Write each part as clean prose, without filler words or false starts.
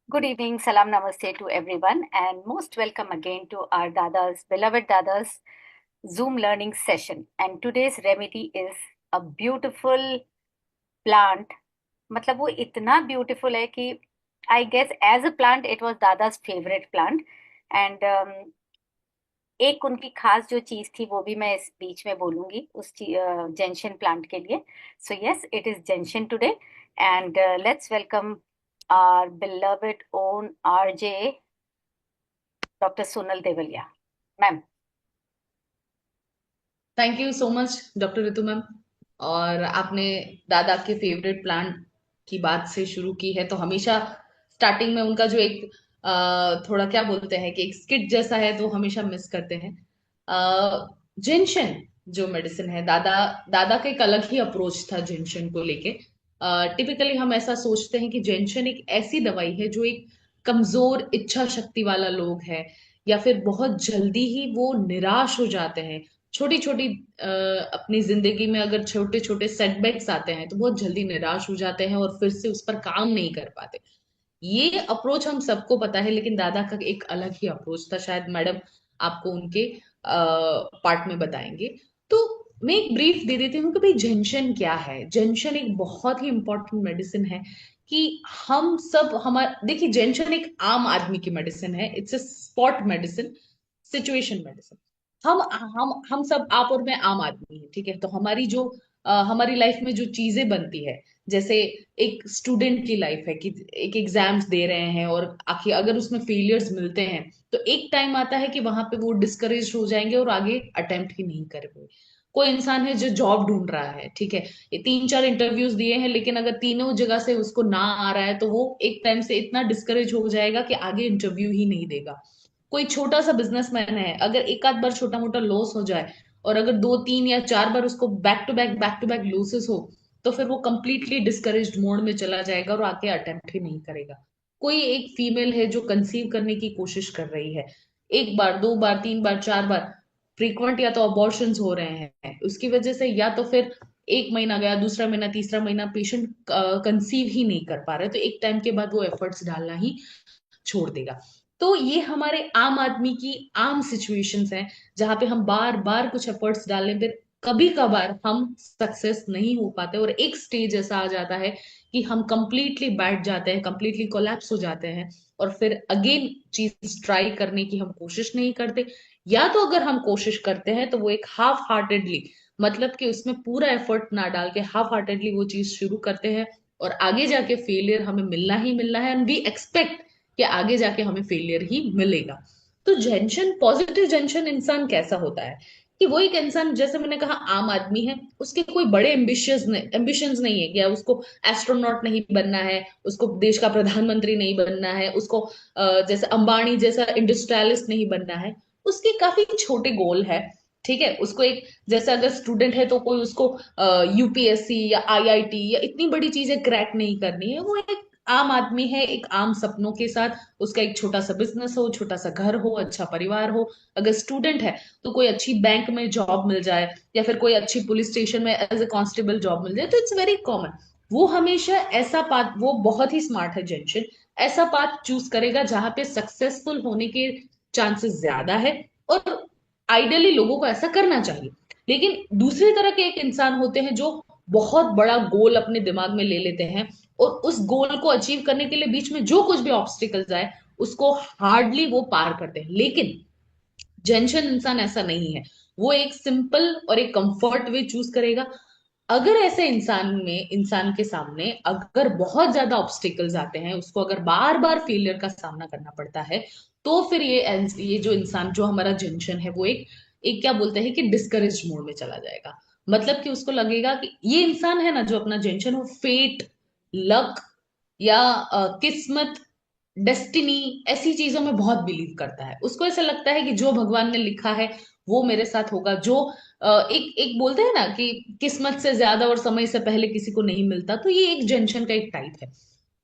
Good evening, salam namaste to everyone, and most welcome again to our Dada's, beloved Dada's Zoom learning session. And today's remedy is a beautiful plant. मतलब वो इतना beautiful है कि I guess as a plant it was Dada's favorite plant. And एक उनकी खास जो चीज थी वो भी मैं इस बीच में बोलूंगी उस जेंशन प्लांट के लिए. So yes, it is gentian today. And let's welcome our beloved own RJ, Dr. Sonal Devaliya. Ma'am. Thank you so much doctor Ritu ma'am. और आपने दादा के फेवरेट प्लांट की बात से शुरू की है तो हमेशा स्टार्टिंग में उनका जो एक थोड़ा क्या बोलते हैं कि एक स्किट जैसा है तो हमेशा मिस करते हैं। जिनशन जो मेडिसिन है, दादा दादा का एक अलग ही अप्रोच था जिनशन को लेके। टिपिकली हम ऐसा सोचते हैं कि जिनशन एक ऐसी दवाई है जो एक कमजोर इच्छा शक्ति वाला लोग है या फिर बहुत जल्दी ही वो निराश हो जाते हैं। छोटी छोटी अपनी जिंदगी में अगर छोटे छोटे सेटबैक्स आते हैं तो बहुत जल्दी निराश हो जाते हैं और फिर से उस पर काम नहीं कर पाते। ये अप्रोच हम सबको पता है, लेकिन दादा का एक अलग ही अप्रोच था। शायद मैडम आपको उनके पार्ट में बताएंगे। तो मैं एक ब्रीफ दे देती हूँ कि भाई जेंशन क्या है। जेंशन एक बहुत ही इंपॉर्टेंट मेडिसिन है कि हम सब हमारे देखिए, जेंशन एक आम आदमी की मेडिसिन है। It's a spot medicine, situation medicine. हम सब, आप और मैं आम आदमी है, ठीक है। तो हमारी जो हमारी लाइफ में जो चीजें बनती है, जैसे एक स्टूडेंट की लाइफ है कि एक एग्जाम्स दे रहे हैं और आखिर अगर उसमें फेलियर्स मिलते हैं तो एक टाइम आता है कि वहां पे वो डिस्करेज हो जाएंगे और आगे अटेम्प्ट ही नहीं करेंगे। कोई इंसान है जो जॉब ढूंढ रहा है, ठीक है, ये तीन चार इंटरव्यूज दिए हैं लेकिन अगर तीनों जगह से उसको ना आ रहा है तो वो एक टाइम से इतना डिस्करेज हो जाएगा कि आगे इंटरव्यू ही नहीं देगा। कोई छोटा सा बिजनेसमैन है, अगर एक आध बार छोटा मोटा लॉस हो जाए और अगर दो तीन या चार बार उसको बैक टू बैक लॉसेस हो तो फिर वो कंप्लीटली डिस्करेज्ड मोड में चला जाएगा और आके अटेम्प्ट ही नहीं करेगा। कोई एक फीमेल है जो कंसीव करने की कोशिश कर रही है, एक बार दो बार तीन बार चार बार फ्रीक्वेंट या तो अबॉर्शंस हो रहे हैं उसकी वजह से, या तो फिर एक महीना गया, दूसरा महीना, तीसरा महीना पेशेंट कंसीव ही नहीं कर पा रहे, तो एक टाइम के बाद वो एफर्ट्स डालना ही छोड़ देगा। तो ये हमारे आम आदमी की आम सिचुएशंस हैं जहां पे हम बार बार कुछ एफर्ट्स डालने पे कभी कभार हम सक्सेस नहीं हो पाते और एक स्टेज ऐसा आ जाता है कि हम कंप्लीटली बैठ जाते हैं, कंप्लीटली कोलैप्स हो जाते हैं और फिर अगेन चीज ट्राई करने की हम कोशिश नहीं करते। या तो अगर हम कोशिश करते हैं तो वो एक हाफ हार्टेडली, मतलब कि उसमें पूरा एफर्ट ना डाल के हाफ हार्टेडली वो चीज शुरू करते हैं और आगे जाके फेलियर हमें मिलना ही मिलना है एंड वी एक्सपेक्ट कि आगे जाके हमें फेलियर ही मिलेगा। तो जेंशन, पॉजिटिव जेंशन इंसान कैसा होता है कि वो एक इंसान, जैसे मैंने कहा, आम आदमी है, उसके कोई बड़े एम्बिशंस नहीं है कि उसको एस्ट्रोनॉट नहीं बनना है, उसको देश का प्रधानमंत्री नहीं बनना है, उसको जैसे अंबानी जैसा इंडस्ट्रियलिस्ट नहीं बनना है। उसके काफी छोटे गोल है, ठीक है। उसको एक, जैसे अगर स्टूडेंट है तो कोई उसको यूपीएससी या आईआईटी या इतनी बड़ी चीजें क्रैक नहीं करनी है। वो एक आम आदमी है, एक आम सपनों के साथ। उसका एक छोटा सा बिजनेस हो, छोटा सा घर हो, अच्छा परिवार हो। अगर स्टूडेंट है तो कोई अच्छी बैंक में जॉब मिल जाए या फिर कोई अच्छी पुलिस स्टेशन में एज ए कांस्टेबल जॉब मिल जाए, तो इट्स वेरी कॉमन। वो हमेशा ऐसा पाथ, वो बहुत ही स्मार्ट है जेंशन, ऐसा पाथ चूज करेगा जहां पे सक्सेसफुल होने के चांसेस ज्यादा है। और आइडियली लोगों को ऐसा करना चाहिए। लेकिन दूसरी तरह के एक इंसान होते हैं जो बहुत बड़ा गोल अपने दिमाग में ले लेते हैं और उस गोल को अचीव करने के लिए बीच में जो कुछ भी ऑब्स्टिकल्स आए उसको हार्डली वो पार करते हैं। लेकिन जेंशन इंसान ऐसा नहीं है, वो एक सिंपल और एक कंफर्ट वे चूज करेगा। अगर ऐसे इंसान के सामने अगर बहुत ज्यादा ऑब्स्टिकल्स आते हैं, उसको अगर बार बार फेलियर का सामना करना पड़ता है, तो फिर ये जो इंसान, जो हमारा जेंशन है, वो एक एक क्या बोलते हैं कि डिस्करेज मोड में चला जाएगा। मतलब कि उसको लगेगा कि ये इंसान है ना जो अपना जेंशन, वो फेट, लक या किस्मत, डेस्टिनी, ऐसी चीजों में बहुत बिलीव करता है। उसको ऐसा लगता है कि जो भगवान ने लिखा है वो मेरे साथ होगा। जो एक एक बोलते हैं ना कि किस्मत से ज्यादा और समय से पहले किसी को नहीं मिलता, तो ये एक जेंशन का एक टाइप है।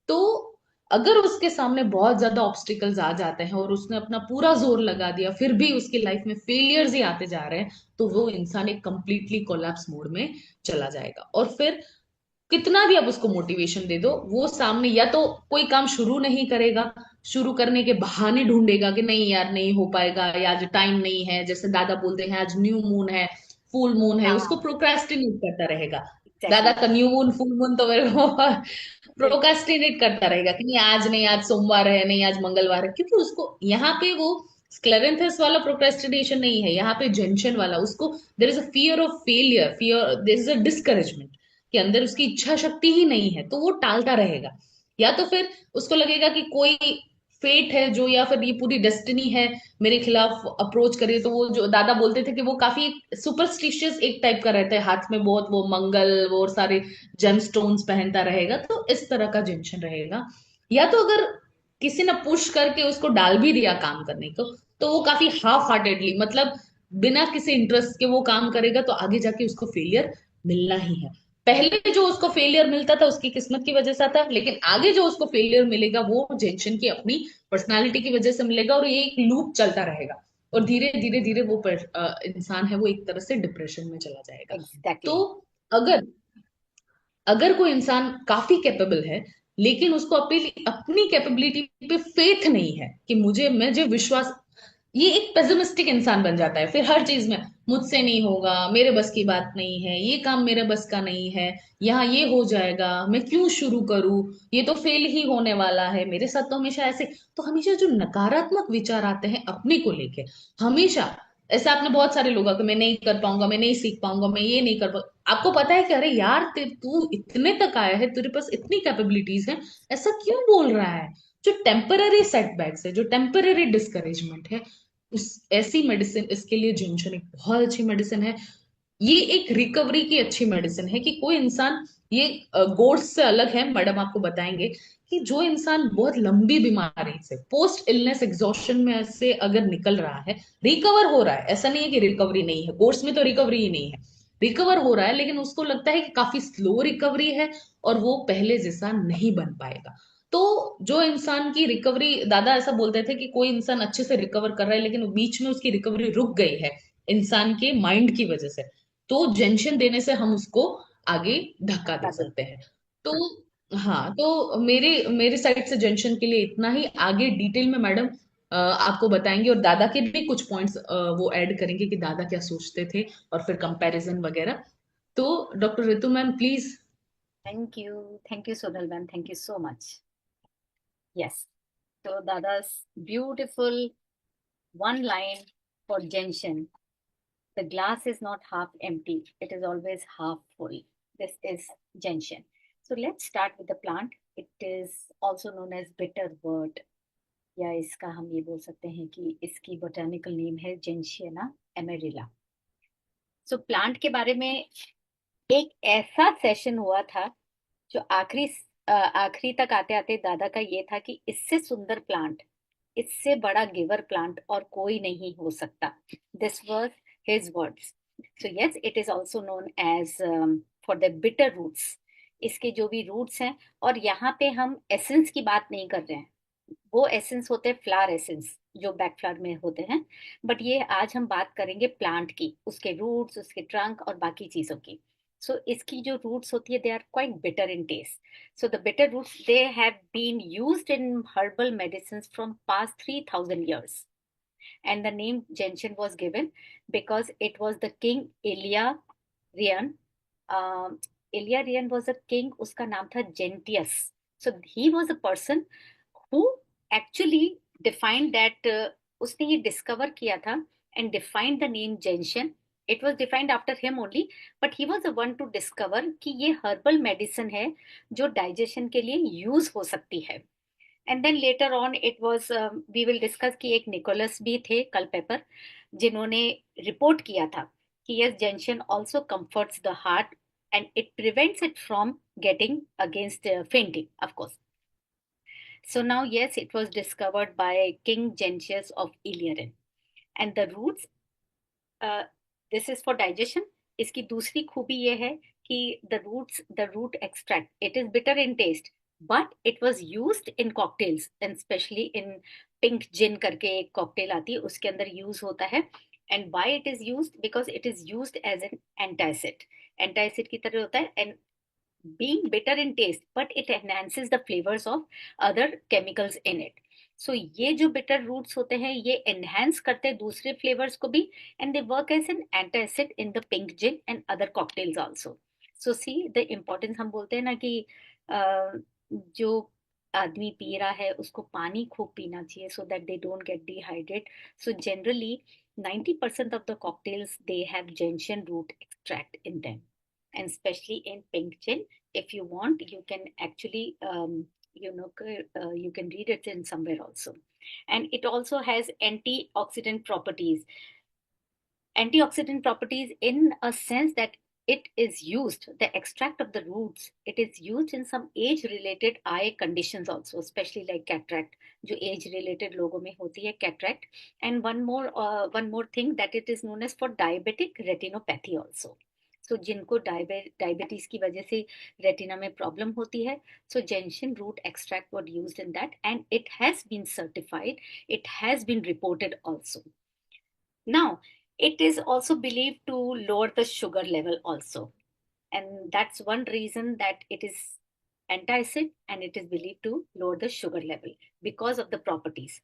तो अगर उसके सामने बहुत ज्यादा ऑब्स्टिकल्स आ जाते हैं और उसने अपना पूरा जोर लगा दिया फिर भी उसकी लाइफ में फेलियर्स ही आते जा रहे हैं, तो वो इंसान एक कंप्लीटली कोलैप्स मोड में चला जाएगा। और फिर कितना भी आप उसको मोटिवेशन दे दो, वो सामने या तो कोई काम शुरू नहीं करेगा, शुरू करने के बहाने ढूंढेगा कि नहीं यार नहीं हो पाएगा, या आज टाइम नहीं है, जैसे दादा बोलते हैं आज न्यू मून है, फुल मून है, उसको हाँ, प्रोक्रेस्टिनेट करता रहेगा। दादा एग्जैक्टली। का न्यू मून फुल मून तो मेरे को बिल्कुल। प्रोक्रेस्टिनेट करता रहेगा कि नहीं आज नहीं, आज सोमवार है, नहीं आज मंगलवार है, क्योंकि उसको यहाँ पे वो स्क्लेरेंथस वाला प्रोक्रेस्टिनेशन नहीं है, यहाँ पे जेंशन वाला, उसको there is a fear of failure, fear, there is a discouragement के अंदर, उसकी इच्छा शक्ति ही नहीं है, तो वो टालता रहेगा। या तो फिर उसको लगेगा कि कोई फेट है जो, या फिर ये पूरी डेस्टिनी है मेरे खिलाफ अप्रोच करे, तो वो जो दादा बोलते थे कि वो काफी सुपरस्टिशियस एक टाइप का रहता है, हाथ में बहुत वो मंगल वो और सारे जेम स्टोन्स पहनता रहेगा, तो इस तरह का टेंशन रहेगा। या तो अगर किसी ने पुश करके उसको डाल भी दिया काम करने को, तो वो काफी हाफ हार्टेडली, मतलब बिना किसी इंटरेस्ट के वो काम करेगा, तो आगे जाके उसको फेलियर मिलना ही है। पहले जो उसको फेलियर मिलता था उसकी किस्मत की वजह से था, लेकिन आगे जो उसको फेलियर मिलेगा वो जेंशन की अपनी पर्सनालिटी की वजह से मिलेगा, और ये एक लूप चलता रहेगा, और धीरे धीरे धीरे वो इंसान है वो एक तरह से डिप्रेशन में चला जाएगा। तो एग्जैक्टली। अगर अगर कोई इंसान काफी कैपेबल है, लेकिन उसको अपनी अपनी कैपेबिलिटी पे फेथ नहीं है कि मुझे विश्वास, ये एक पेसिमिस्टिक इंसान बन जाता है, फिर हर चीज में मुझसे नहीं होगा, मेरे बस की बात नहीं है, ये काम मेरे बस का नहीं है, यहाँ ये हो जाएगा, मैं क्यों शुरू करूं, ये तो फेल ही होने वाला है, मेरे साथ तो हमेशा ऐसे। तो हमेशा जो नकारात्मक विचार आते हैं अपने को लेके, हमेशा ऐसा आपने बहुत सारे लोगों को, मैं नहीं कर पाऊंगा, मैं नहीं सीख पाऊंगा, मैं ये नहीं कर पाऊंगा, आपको पता है कि अरे यार तू इतने तक आया है, तेरे पास इतनी कैपेबिलिटीज है, ऐसा क्यों बोल रहा है। जो टेम्पररी सेटबैक्स है, जो टेम्पररी डिस्करेजमेंट है, उस ऐसी मेडिसिन, इसके लिए जिंशन एक बहुत अच्छी मेडिसिन है। ये एक रिकवरी की अच्छी मेडिसिन है कि कोई इंसान, ये गोड्स से अलग है, मैडम आपको बताएंगे कि जो इंसान बहुत लंबी बीमारी से, पोस्ट इलनेस एग्जॉशन में से अगर निकल रहा है, रिकवर हो रहा है, ऐसा नहीं है कि रिकवरी नहीं है, गोड्स में तो रिकवरी ही नहीं है, रिकवर हो रहा है, लेकिन उसको लगता है कि काफी स्लो रिकवरी है और वो पहले जैसा नहीं बन पाएगा। तो जो इंसान की रिकवरी, दादा ऐसा बोलते थे कि कोई इंसान अच्छे से रिकवर कर रहा है लेकिन बीच में उसकी रिकवरी रुक गई है इंसान के माइंड की वजह से, तो जेंशन देने से हम उसको आगे धक्का दे बता सकते देते हैं। तो हाँ, तो मेरे मेरे साइड से जेंशन के लिए इतना ही, आगे डिटेल में मैडम आपको बताएंगे, और दादा के भी कुछ पॉइंट्स वो ऐड करेंगे कि दादा क्या सोचते थे, और फिर कंपैरिजन वगैरह। तो doctor Ritu ma'am please. Thank you Sonal ma'am, thank you so much. Yes, तो दादा's beautiful one line for Genshin: the glass is not half empty, it is always half full. This is Gentian. So let's start with the plant. It is also known as bitterwort, या इसका हम ये बोल सकते हैं कि इसकी botanical name है जेंशियना एमेरिला। सो प्लांट के बारे में एक ऐसा सेशन हुआ था जो आखिरी तक आते आते दादा का ये था कि इससे सुंदर प्लांट, इससे बड़ा गिवर प्लांट और कोई नहीं हो सकता। This was his words. So yes, it is also known as for the bitter roots. इसके जो भी रूट्स हैं, और यहाँ पे हम एसेंस की बात नहीं कर रहे हैं, वो एसेंस होते हैं फ्लावर एसेंस जो बैक फ्लावर में होते हैं, बट ये आज हम बात करेंगे प्लांट की, उसके रूट्स, उसके ट्रंक और बाकी चीजों की। सो इसकी जो रूट्स होती है, they are quite bitter in taste. So the bitter roots, they have been used in herbal medicine from past 3000 years, and the name gentian was given because it was the king Illyrian. um, Illyrian was a king, उसका नाम था Gentius. So he was a person who actually defined that, उसने ये discover किया था and defined the name gentian. It was defined after him only, but he was the one to discover कि ये herbal medicine है जो digestion के लिए यूज हो सकती है। And then later on it was, we will discuss कि एक निकोलस भी थे कल्पेपर, जिन्होंने रिपोर्ट किया था कि yes, gentian also comforts the heart and it prevents it from getting against fainting, of course. So now, yes, it was discovered by King Gentius of Illyrian. And the roots, uh, this is for digestion. इसकी दूसरी खूबी ये है कि the root extract, it is bitter in taste, but it was used in cocktails, and especially in pink gin करके एक cocktail आती है, उसके अंदर use होता है. And why it is used? Because it is used as an antacid. Antacid की तरह होता है, and being bitter in taste, but it enhances the flavors of other chemicals in it. So ये जो bitter roots होते हैं ये enhance करते हैं दूसरे flavors को भी, and they work as an antacid in the pink gin and other cocktails also. So see the importance, हम बोलते हैं ना कि जो आदमी पी रहा है उसको पानी खूब पीना चाहिए so that they don't get dehydrated. So generally 90% of the cocktails they have gentian root extract in them, and especially in pink gin. If you want, you can actually you can read it in somewhere also. And it also has antioxidant properties in a sense that it is used, the extract of the roots, it is used in some age related eye conditions also, especially like cataract, जो age related लोगों में होती है cataract. And one more thing, that it is known as for diabetic retinopathy also. So जिनको diabetes की वजह से retina में problem होती है, so gentian root extract was used in that, and it has been certified, it has been reported also. Now, it is also believed to lower the sugar level also. And that's one reason that it is antacid, and it is believed to lower the sugar level because of the properties.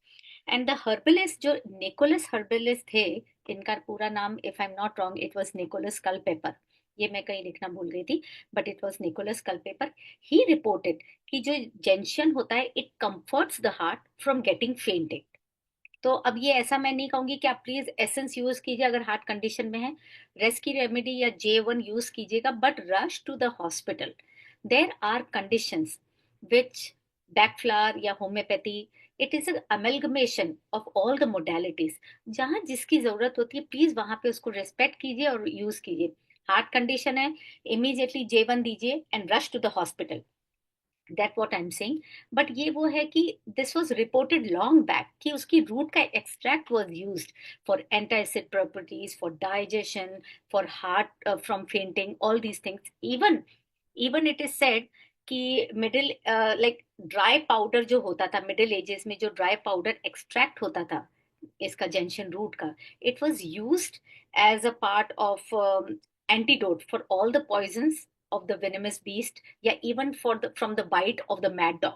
And the herbalist, जो Nicholas herbalist थे, इनका पूरा नाम, if I'm not wrong, it was Nicholas Culpeper. ये मैं कहीं लिखना भूल गई थी, but it was Nicholas Culpeper. He reported कि जो gentian होता है, it comforts the heart from getting fainting. तो अब ये ऐसा मैं नहीं कहूंगी कि आप प्लीज एसेंस यूज कीजिए अगर हार्ट कंडीशन में है, रेस्क्यू रेमेडी या J1 यूज कीजिएगा, but rush to the hospital. There are conditions which Bach flower या homeopathy, it is amalgamation of all the modalities. जहां जिसकी जरूरत होती है प्लीज वहां पे उसको रिस्पेक्ट कीजिए और यूज कीजिए. हार्ट कंडीशन है, इमीडिएटली J1 दीजिए and rush to the hospital. That what I am saying. But ये वो है कि this was reported long back कि उसकी रूट का extract was use for antacid properties, for digestion, for heart from fainting, all these things. Even it is said कि middle like dry powder जो होता था मिडिल एजेस में, जो dry powder extract होता था इसका जेंशन रूट का, it was used as a part of antidote for all the poisons of the venomous beast, या even from the bite of the mad dog.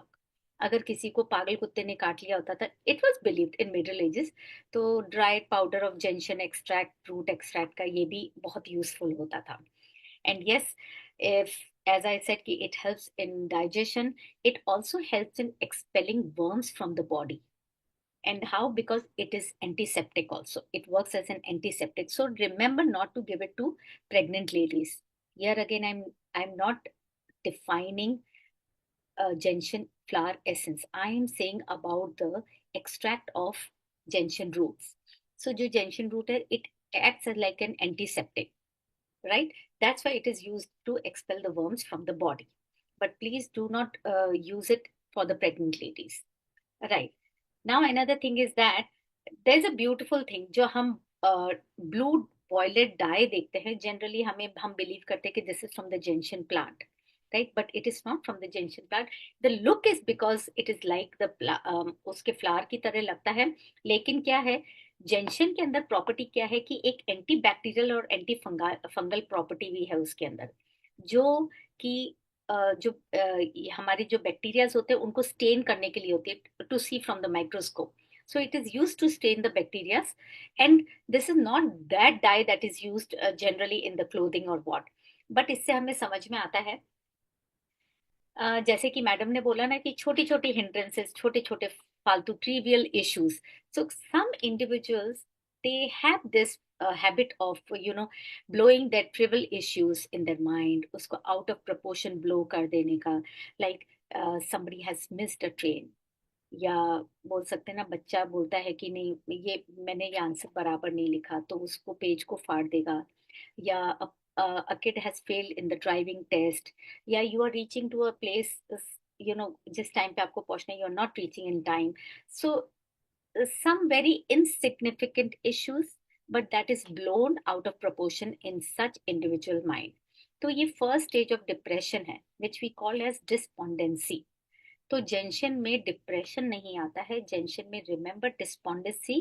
अगर किसी को पागल कुत्ते ने काट लिया होता था, it was believed in middle ages, तो dried powder of gentian extract, root extract का ये भी बहुत यूजफुल होता था. And yes, if as I said कि it helps in digestion, it also helps in expelling worms from the body. And how? Because it is antiseptic also, it works as an antiseptic. So remember not to give it to pregnant ladies. Here again, I'm not defining gentian flower essence. I am saying about the extract of gentian roots. So जो gentian root है, it acts as like an antiseptic, right? That's why it is used to expel the worms from the body. But please do not use it for the pregnant ladies, right? Now another thing is that there's a beautiful thing जो हम blue violet dye देखते हैं, generally हम believe करते हैं कि this is from the gentian plant, right? But it is not from the gentian plant. The look is because it is like the उसके flower की तरह लगता है, लेकिन क्या है, जेंशन के अंदर प्रॉपर्टी क्या है कि एक एंटी बैक्टीरियल और एंटी फंगल प्रॉपर्टी भी है उसके अंदर, जो कि जो हमारे जो बैक्टीरियाज होते हैं उनको स्टेन करने के लिए होती है, to see from the microscope. So it is used to stain the bacteria, and this is not that dye that is used generally in the clothing or what. But इससे हमें समझ में आता है, जैसे कि मैडम ने बोला ना कि छोटी छोटी हिंड्रेंसेस, छोटे छोटे फालतू trivial issues. So some individuals they have this habit of blowing their trivial issues in their mind, उसको out of proportion blow कर देने का. Like somebody has missed a train, या बोल सकते हैं ना, बच्चा बोलता है कि नहीं ये मैंने ये आंसर बराबर नहीं लिखा, तो उसको पेज को फाड़ देगा. या a kid has failed in the driving test, या you are reaching to a place, जिस टाइम पे आपको पहुंचना है, you are not reaching in time. So some very insignificant issues, but that is blown out of proportion in such individual mind. तो ये first stage of depression है, which we call as despondency. तो जेंशन में depression नहीं आता है, जेंशन में remember despondency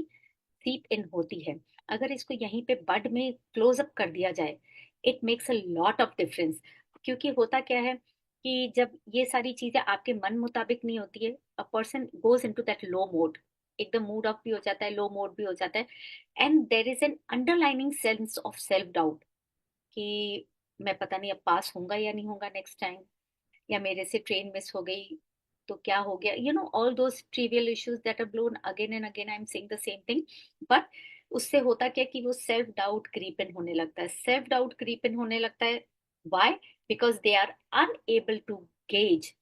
सीप इन होती है. अगर इसको यहीं पे बड में क्लोज अप कर दिया जाए, it makes a lot of difference. क्योंकि होता क्या है, कि जब ये सारी चीजें आपके मन मुताबिक नहीं होती है, a person goes into that low mode, एकदम मूड ऑफ भी हो जाता है, लो मोड भी हो जाता है, and there is an underlining sense of self doubt कि मैं पता नहीं अब पास होऊंगा या नहीं होगा नेक्स्ट टाइम, या मेरे से ट्रेन मिस हो गई तो क्या हो गया, you know all those trivial issues that are blown again and again, I am saying the same thing. But उससे होता क्या कि वो सेल्फ डाउट क्रीप इन होने लगता है, सेल्फ डाउट क्रीप इन होने लगता है। Why? Because they are unable to gauge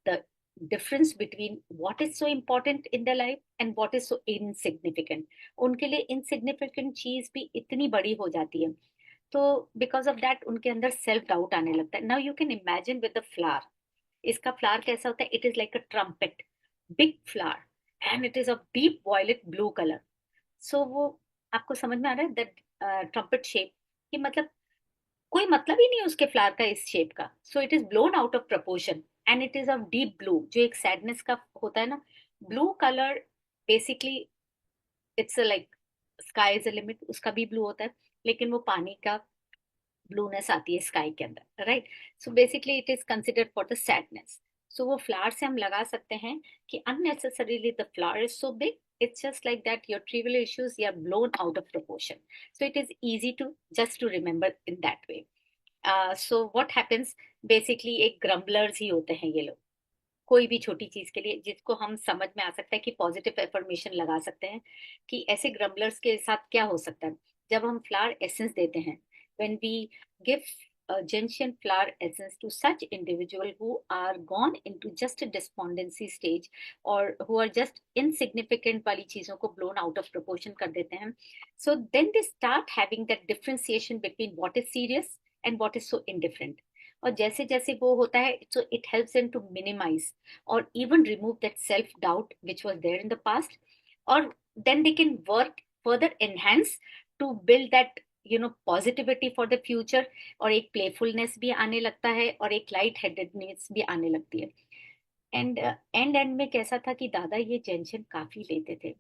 the difference between what is so important in the life and what is so insignificant. उनके लिए इनसिग्निफिकेंट चीज भी इतनी बड़ी हो जाती है, तो बिकॉज ऑफ दैट उनके अंदर सेल्फ डाउट आने लगता है। Now you can imagine with the flower, इसका फ्लावर कैसा होता है? It is like a trumpet, big flower, and it is of deep violet blue colour. So वो आपको समझ में आ रहा है दैट ट्रम्पेट शेप, कि मतलब कोई मतलब ही नहीं है उसके फ्लावर का इस शेप का। So it is blown out of proportion and it is of deep blue, जो एक सैडनेस का होता है ना, blue colour. Basically it's like sky is a limit, उसका भी ब्लू होता है, लेकिन वो पानी का ब्लूनेस आती है स्काई के अंदर, right? So basically it is considered for the sadness. So वो फ्लावर से हम लगा सकते हैं कि unnecessarily the flower is so big, it's just like that your trivial issues are blown out of proportion. So it is easy to just to remember in that way. So what happens, basically एक grumblers ही होते हैं ये लोग, कोई भी छोटी चीज के लिए जिसको हम समझ में आ सकता है कि पॉजिटिव एफर्मेशन लगा सकते हैं, कि ऐसे ग्रम्बलर्स के साथ क्या हो सकता है। जब हम फ्लावर एसेंस देते हैं, when we give gentian flower essence to such individual who are gone into just a despondency stage, or who are just insignificant वाली चीजों को blown out of proportion कर देते हैं, so then they start having that differentiation between what is serious and what is so indifferent. और जैसे जैसे वो होता है, so it helps them to minimize or even remove that self doubt which was there in the past, or then they can work further enhance to build that positivity for the future, और एक playfulness भी आने लगता है और एक light headedness भी आने लगती है। एंड में कैसा था कि दादा ये टेंशन काफी लेते थे,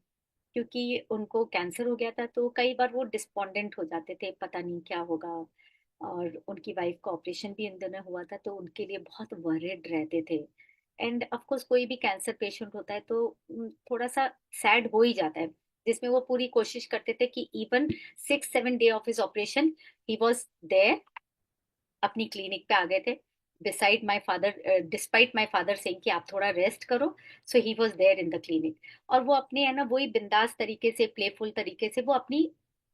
क्योंकि उनको कैंसर हो गया था, तो कई बार वो डिस्पोंडेंट हो जाते थे, पता नहीं क्या होगा। और उनकी वाइफ का ऑपरेशन भी इन दिनों हुआ था, तो उनके लिए बहुत वरिड रहते थे। एंड ऑफ कोर्स कोई भी कैंसर पेशेंट होता है तो थोड़ा सा सैड हो ही जाता है, जिसमें वो पूरी कोशिश करते थे कि even 6-7 day of his operation he was there, अपनी क्लिनिक पे आ गए थे, decide my father despite my father saying कि आप थोड़ा रेस्ट करो। So he was there in the clinic. और वो अपने है ना वही बिंदास तरीके से, प्लेफुल तरीके से, वो अपनी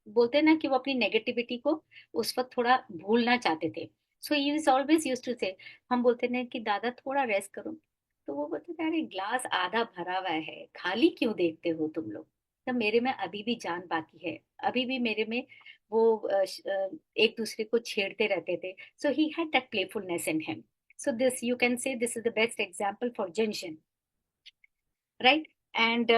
बोलते हैं ना कि वो अपनी नेगेटिविटी को उस वक्त थोड़ा भूलना चाहते थे। So he is always use to say, हम बोलते ना कि दादा थोड़ा रेस्ट करो, तो वो बोलते थे अरे ग्लास आधा भरा हुआ है, खाली क्यों देखते हो तुम लोग, तो मेरे में अभी भी जान बाकी है, अभी भी मेरे में वो एक दूसरे को छेड़ते रहते थे। So he had that playfulness in him. So this, you can say, this is the best example for Genshin, right? And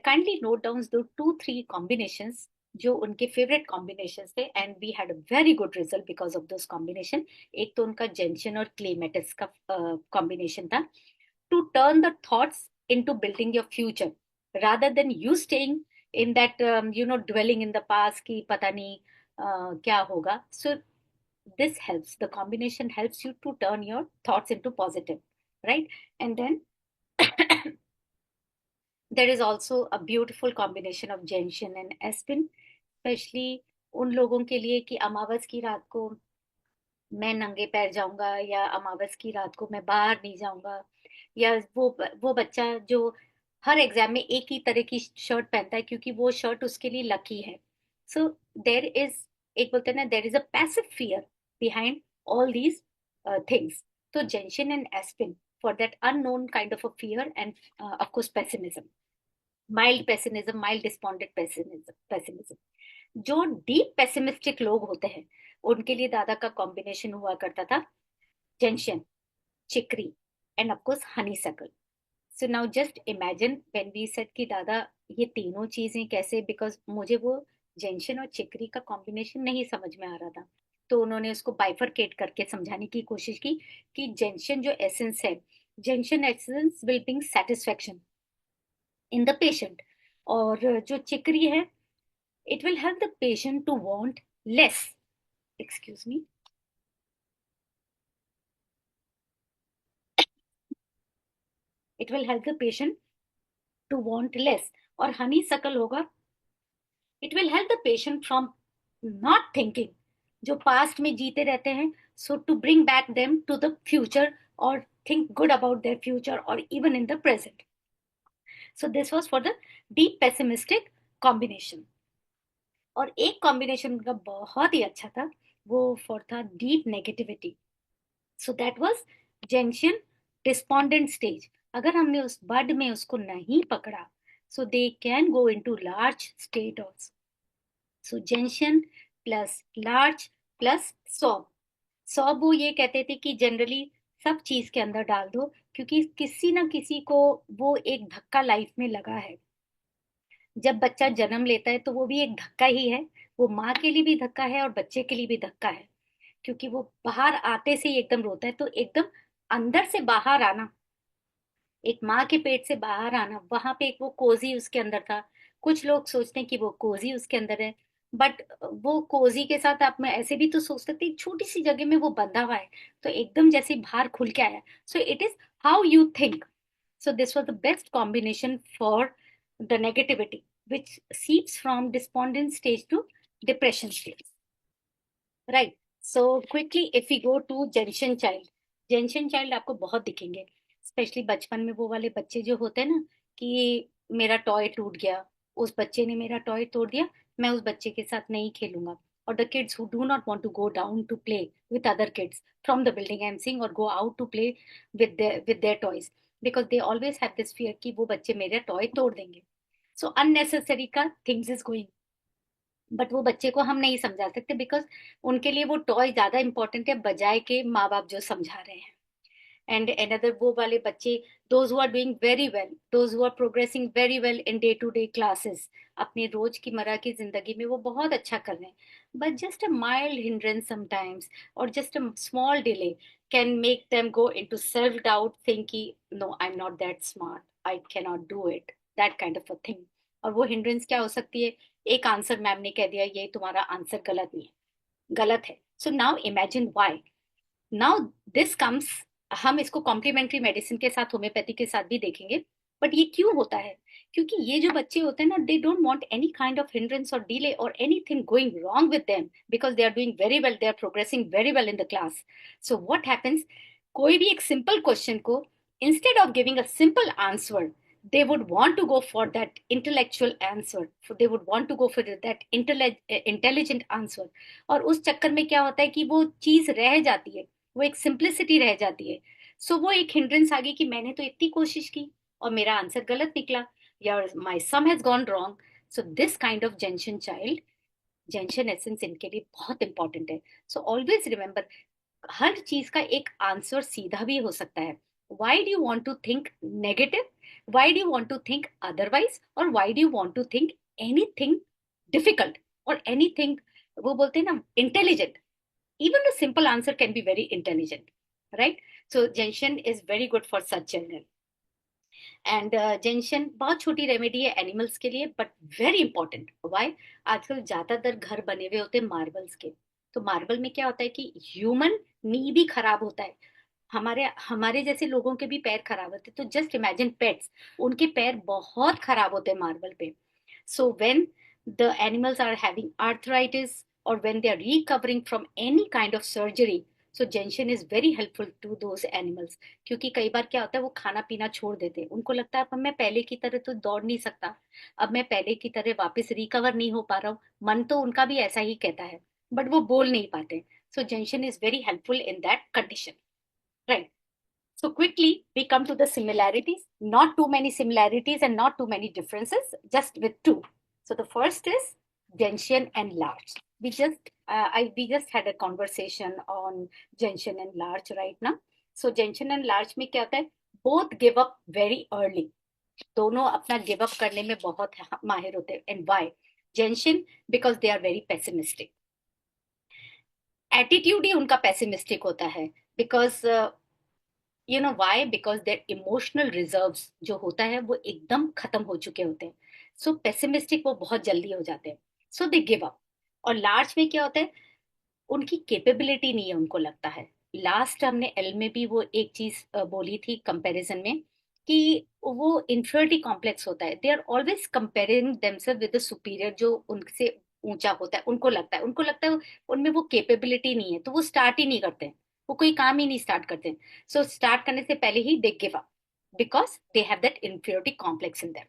kindly note down the 2-3 combinations जो उनके फेवरेट कॉम्बिनेशन थे, and we had a very good result because of those combination. एक तो उनका जेंशन और clematis का combination था, to turn the thoughts into building your future rather than you staying in that dwelling in the past कि पता नहीं क्या होगा। So this helps, the combination helps you to turn your thoughts into positive, right? And then there is also a beautiful combination of gentian and aspen, especially उन लोगों के लिए कि अमावस की रात को मैं नंगे पैर जाऊंगा, या अमावस की रात को मैं बाहर नहीं जाऊंगा, या वो बच्चा जो हर एग्जाम में एक ही तरह की शर्ट पहनता है क्योंकि वो शर्ट उसके लिए लकी है। सो देर इज, एक बोलते हैं ना, there is a passive fear behind all these things. तो gentian and aspen for that unknown kind of a fear, and of course pessimism, mild pessimism, mild despondent pessimism. जो deep pessimistic लोग होते हैं उनके लिए दादा का कॉम्बिनेशन हुआ करता था gentian, chicory, and of course honeysuckle. So now just imagine when we said कि दादा ये तीनों चीजें कैसे, बिकॉज मुझे वो जेंशन और चिकरी का कॉम्बिनेशन नहीं समझ में आ रहा था, तो उन्होंने उसको बाइफरकेट करके समझाने की कोशिश की कि जेंशन जो एसेंस है, gentian essence will bring satisfaction in the patient, और जो चिकरी है, it will help the patient to want less, excuse me, it will help the patient to want less. और हनी सकल होगा, it will help the patient from not thinking, जो past में जीते रहते हैं, so to bring back them to the future और think good about their future और even in the present. So this was for the deep pessimistic combination. और एक combination उनका बहुत ही अच्छा था, वो फॉर था deep negativity. So that was gentian despondent stage. अगर हमने उस बड में उसको नहीं पकड़ा, so they can go into larch state also. So gentian plus larch plus sob. Sob वो ये कहते थे कि जनरली सब चीज के अंदर डाल दो, क्योंकि किसी ना किसी को वो एक धक्का लाइफ में लगा है. जब बच्चा जन्म लेता है तो वो भी एक धक्का ही है. वो माँ के लिए भी धक्का है और बच्चे के लिए भी धक्का है, क्योंकि वो बाहर आते से ही एकदम रोता है. तो एकदम अंदर से बाहर आना, एक माँ के पेट से बाहर आना, वहां पे एक वो कोजी उसके अंदर था. कुछ लोग सोचते हैं कि वो कोजी उसके अंदर है, बट वो कोजी के साथ आप में ऐसे भी तो सोच सकते हैं, एक छोटी सी जगह में वो बंधा हुआ है, तो एकदम जैसे बाहर खुल के आया. So it is how you think. So this was the best combination for the negativity, which seeps from despondent stage to depression stage. Right. So quickly, if we go to Genshin child आपको बहुत दिखेंगे, specially बचपन में. वो वाले बच्चे जो होते हैं ना, कि मेरा टॉय टूट गया, उस बच्चे ने मेरा टॉय तोड़ दिया, मैं उस बच्चे के साथ नहीं खेलूंगा. और the kids who do not want to go down to play with other kids from the building, I am saying, और go out to play with their toys, because they always have this fear कि वो बच्चे मेरा toy तोड़ देंगे. So unnecessary का things is going. But वो बच्चे को हम नहीं समझा सकते, बिकॉज उनके लिए वो टॉय ज्यादा इंपॉर्टेंट है बजाय के माँ बाप जो समझा रहे हैं. एंड अनदर वो वाले बच्चे, those who are doing very well, those who are progressing very well in day to day classes, अपने रोज की मर्रा की जिंदगी में वो बहुत अच्छा कर रहे हैं, but just a mild hindrance sometimes और just a small delay can make them go into self doubt, think कि no I am not that smart, I can not do it, that kind of a thing. और वो hindrance क्या हो सकती है? एक answer ma'am ने कह दिया, ये तुम्हारा आंसर गलत नहीं है, गलत है. So now imagine why. Now this comes, हम इसको कॉम्प्लीमेंट्री मेडिसिन के साथ, होम्योपैथी के साथ भी देखेंगे. बट ये क्यों होता है? क्योंकि ये जो बच्चे होते हैं ना, they don't want any kind of hindrance और डिले और anything going wrong with them, because they are doing very well, they are progressing very well in the class. So what happens, कोई भी एक सिंपल क्वेश्चन को, instead of giving a simple answer, they would want to go for that intellectual answer, they would want to go for that intelligent answer. और उस चक्कर में क्या होता है कि वो चीज रह जाती है, वो एक सिंप्लिसिटी रह जाती है. सो वो एक हिंड्रेंस आ गई कि मैंने तो इतनी कोशिश की और मेरा आंसर गलत निकला, या my sum has gone wrong. So this kind of gentian child, gentian essence इनके लिए बहुत इंपॉर्टेंट है. सो ऑलवेज रिमेंबर, हर चीज का एक आंसर सीधा भी हो सकता है. Why do you want to think negative, why do you want to think otherwise, और why do you want to think anything difficult और एनीथिंग, वो बोलते हैं ना, intelligent. even a simple answer can be very intelligent, right? So gentian is very good for such children. And gentian बहुत छोटी remedy है animals के लिए, बट वेरी इंपॉर्टेंट. वाई? आजकल ज्यादातर घर बने हुए होते हैं मार्बल्स के. तो मार्बल में क्या होता है कि ह्यूमन नी भी खराब होता है, हमारे हमारे जैसे लोगों के भी पैर खराब होते हैं. तो जस्ट इमेजिन पेट्स, उनके पैर बहुत खराब होते हैं मार्बल पे. So when the animals are having arthritis or when they are recovering from any kind of surgery, so gentian is very helpful to those animals. क्योंकि कई बार क्या होता है, वो खाना पीना छोड़ देते हैं, उनको लगता है अब मैं पहले की तरह तो दौड़ नहीं सकता, अब मैं पहले की तरह वापस रिकवर नहीं हो पा रहा हूँ. मन तो उनका भी ऐसा ही कहता है, बट वो बोल नहीं पाते. So gentian is very helpful in that condition, right? So quickly we come to the similarities. Not too many similarities and not too many differences, just with two. So the first is gentian and larch. We just had a conversation on gentian and larch right now. So gentian and larch में क्या होता है? Both give up very early. दोनों अपना give up करने में बहुत माहिर होते हैं. And why? Gentian, because they are very pessimistic. Attitude ही उनका pessimistic होता है, because you know why? Because their emotional reserves जो होता है वो एकदम खत्म हो चुके होते हैं. सो पेसिमिस्टिक वो बहुत जल्दी हो जाते हैं, सो दे गिव अप. और लार्ज में क्या होता है, उनकी कैपेबिलिटी नहीं है, उनको लगता है. लास्ट हमने एल में भी वो एक चीज बोली थी कंपैरिजन में, कि वो इंफीरियरिटी कॉम्प्लेक्स होता है, they are always comparing themself with the superior जो उनसे ऊंचा होता है। उनको लगता है उनमें वो कैपेबिलिटी नहीं है, तो वो स्टार्ट ही नहीं करते हैं, वो कोई काम ही नहीं स्टार्ट करते हैं। सो स्टार्ट करने से पहले ही they give up because they have that inferiority complex in them.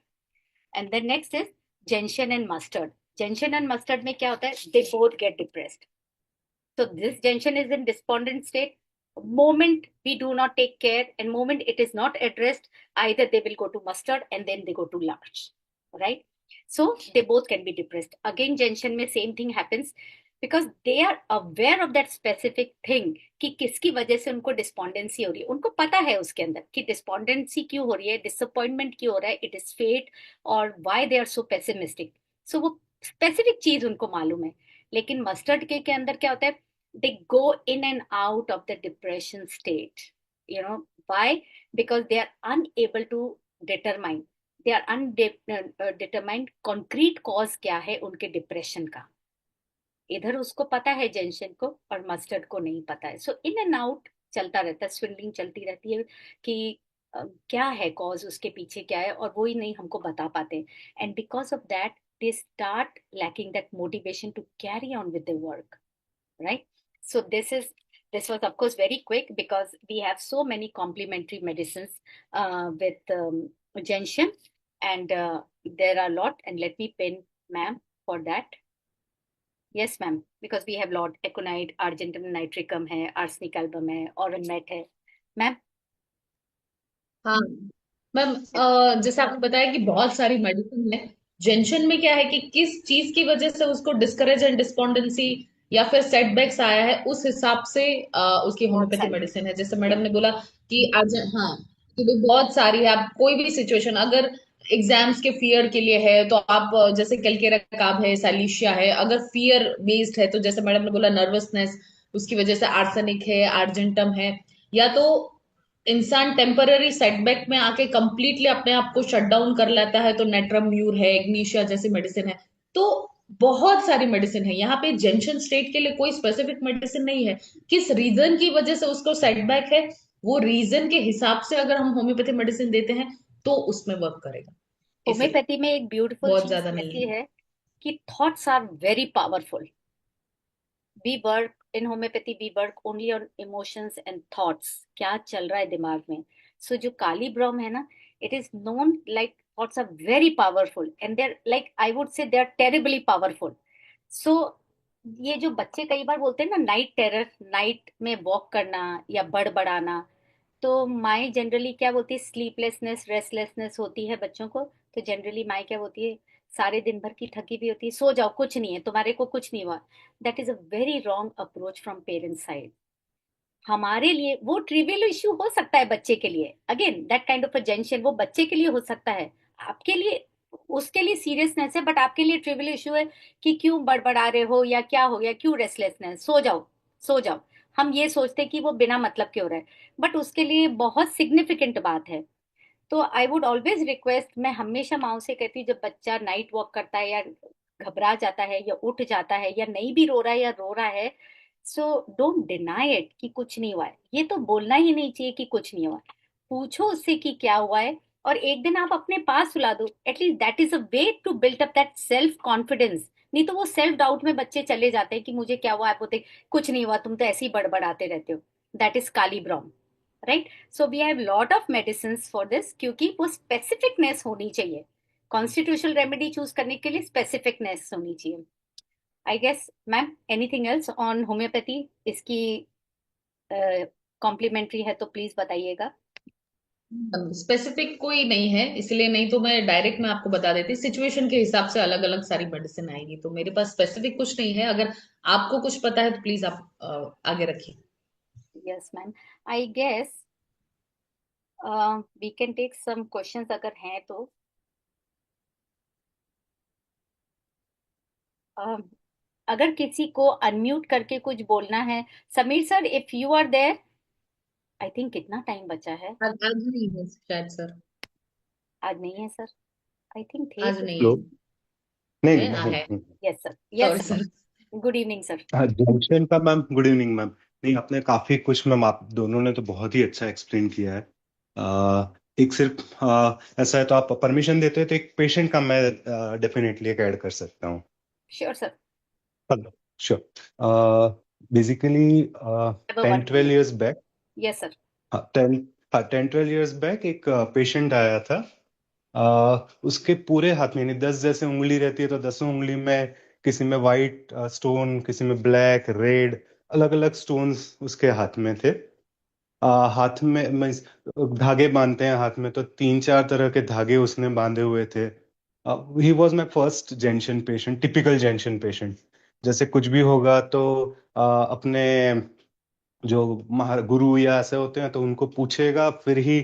And then next is gentian and mustard. Gentian and mustard में क्या होता है, they both get depressed. So this tension is in despondent state. Moment we do not take care and moment it is not addressed, either they will go to mustard and then they go to large, right? So they both can be depressed. Again, tension में same thing happens because they are aware of that specific thing कि किसकी वजह से उनको despondency हो रही है। उनको पता है उसके अंदर कि डिस्पोंडेंसी क्यों हो रही है, डिसअपॉइंटमेंट क्यों हो रहा है, इट इज फेट और why they are so pessimistic. So वो स्पेसिफिक चीज उनको मालूम है। लेकिन मस्टर्ड के अंदर क्या होता है, they go in and out of the depression state. Why? Because they are unable to determine, they are undetermined concrete cause क्या है उनके डिप्रेशन का। इधर उसको पता है जेंशन को और मस्टर्ड को नहीं पता है। सो इन एंड आउट चलता रहता है, स्विंडलिंग चलती रहती है कि क्या है कॉज, उसके पीछे क्या है, और वो ही नहीं हमको बता पाते। And because of that they start lacking that motivation to carry on with the work, right? So this was of course very quick because we have so many complementary medicines with gentian, and there are a lot. And let me pin ma'am for that. Yes ma'am, because we have lot Econite, Argentum nitricum है, arsenic album है, Oranmet है ma'am. हाँ ma'am, जैसे आपने बताया कि बहुत सारी मेडिसिन है। जेंशन में क्या है कि किस चीज की वजह से उसको डिस्करेज एंड डिस्पोंडेंसी या फिर सेटबैक्स आया है, उस हिसाब से उसकी बहुत होम्योपैथी सारी है। मेडिसिन है। जैसे मैडम Yeah. ने बोला कि आज, हाँ, कि वो बहुत सारी है। आप कोई भी सिचुएशन, अगर एग्जाम्स के फियर के लिए है तो आप जैसे कैलकेरा काब है, सैलिशिया है। अगर फियर बेस्ड है तो जैसे मैडम ने बोला नर्वसनेस, उसकी वजह से आर्सेनिक है, आर्जेंटम है। या तो इंसान टेम्पररी सेटबैक में आके कंप्लीटली अपने आप को शट डाउन कर लेता है तो नेट्रम म्यूर है, इग्निशिया जैसी मेडिसिन है। तो बहुत सारी मेडिसिन है यहाँ पे। जेंशन स्टेट के लिए कोई स्पेसिफिक मेडिसिन नहीं है। किस रीजन की वजह से उसको सेटबैक है, वो रीजन के हिसाब से अगर हम होम्योपैथी मेडिसिन देते हैं तो उसमें वर्क करेगा। इसलिए होम्योपैथी में एक ब्यूटीफुल बहुत चीज ज्यादा नहीं ऐसी है। है कि thoughts are very powerful. we work in homeopathy, we work only on emotions and thoughts, क्या चल रहा है दिमाग में। सो जो काली ब्रह्म है ना, it is known like thoughts are very powerful and there like I would say they are terribly powerful. So ये जो बच्चे कई बार बोलते हैं ना नाइट टेरर, नाइट में वॉक करना या बड़बड़ाना, तो माए जनरली क्या बोलती है, स्लीपलेसनेस रेस्टलेसनेस होती है बच्चों को, तो जनरली माए क्या बोलती है, सारे दिन भर की थकी भी होती है, सो जाओ कुछ नहीं है, तुम्हारे को कुछ नहीं हुआ। That is a very wrong approach from parents side. हमारे लिए वो ट्रिवियल इश्यू हो सकता है, बच्चे के लिए again that kind of a gentian वो बच्चे के लिए हो सकता है, आपके लिए उसके लिए सीरियसनेस है, बट आपके लिए ट्रिवियल इश्यू है कि क्यों बड़बड़ा रहे हो या क्या हो गया, क्यों रेस्टलेसनेस, सो जाओ सो जाओ। हम ये सोचते हैं कि वो बिना मतलब के हो रहा है, बट उसके लिए बहुत सिग्निफिकेंट बात है। तो आई वुड ऑलवेज रिक्वेस्ट, मैं हमेशा माओ से कहती हूँ, जब बच्चा नाइट वॉक करता है या घबरा जाता है या उठ जाता है या नहीं भी रो रहा है या रो रहा है, सो डोंट डिनाई इट कि कुछ नहीं हुआ है। ये तो बोलना ही नहीं चाहिए कि कुछ नहीं हुआ है। पूछो उससे कि क्या हुआ है, और एक दिन आप अपने पास सुला दो। At least that is a way to build up that self confidence. नहीं तो वो सेल्फ डाउट में बच्चे चले जाते हैं कि मुझे क्या हुआ, आप बोलते कुछ नहीं हुआ, तुम तो ऐसे ही बड़बड़ाते रहते हो। That is kali brom, right? So we have lot of medicine for this, क्योंकि वो स्पेसिफिकनेस होनी चाहिए। कॉन्स्टिट्यूशनल रेमेडी चूज करने के लिए स्पेसिफिकनेस होनी चाहिए। I guess ma'am anything else on homeopathy, इसकी कॉम्प्लीमेंट्री है तो प्लीज बताइएगा। स्पेसिफिक कोई नहीं है, इसलिए नहीं तो मैं डायरेक्ट मैं आपको बता देती। सिचुएशन के हिसाब से अलग अलग सारी मेडिसिन आएगी, तो मेरे पास स्पेसिफिक कुछ नहीं है। अगर आपको कुछ पता है तो प्लीज आप आगे रखिए। Yes ma'am, I guess we can take some questions अगर हैं तो। uh, अगर किसी को अनम्यूट करके कुछ बोलना है, Sameer sir if you are there. I think कितना टाइम बचा है? आज नहीं है शायद सर। आज नहीं है सर, आई थिंक थे आज तो। नहीं हेलो। है। नहीं है नहीं हाँ, है। Yes sir, yes sorry sir. Sir. Good evening sir. हाँ, जंक्शन का मैम, गुड इवनिंग मैम। नहीं, आपने काफी कुछ, मैम आप दोनों ने तो बहुत ही अच्छा एक्सप्लेन किया है। एक सिर्फ ऐसा है तो आप परमिशन देते हो तो एक पेशेंट का मैं डेफिनेटली एक ऐड कर सकता हूँ। Sure, sir. Sure. Basically Number 10 one, 12 please. Years back, Yes, sir. हाँ 10 12 इयर्स बैक एक पेशेंट आया था। उसके पूरे हाथ में यानी 10 जैसे उंगली रहती है तो 10 उंगली में किसी में वाइट स्टोन, किसी में ब्लैक, रेड, अलग अलग स्टोन्स उसके हाथ में थे। हाथ में धागे बांधते हैं हाथ में, तो 3 4 तरह के धागे उसने बांधे हुए थे। He was my first gentian patient, typical gentian patient. जैसे कुछ भी होगा तो अपने जो गुरु या ऐसे होते हैं तो उनको पूछेगा फिर ही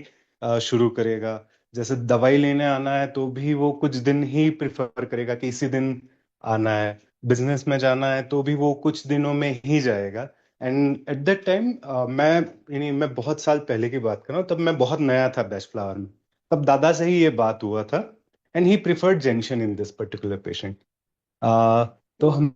शुरू करेगा। जैसे दवाई लेने आना है तो भी वो कुछ दिन ही प्रिफर करेगा कि इसी दिन आना है। बिजनेस में जाना है तो भी वो कुछ दिनों में ही जाएगा। एंड एट दैट टाइम मैं यानी मैं बहुत साल पहले की बात कर रहा हूँ, तब मैं बहुत नया था बेस्ट फ्लावर में। तब दादा से ही ये बात हुआ था and he preferred gentian in this particular patient. तो हम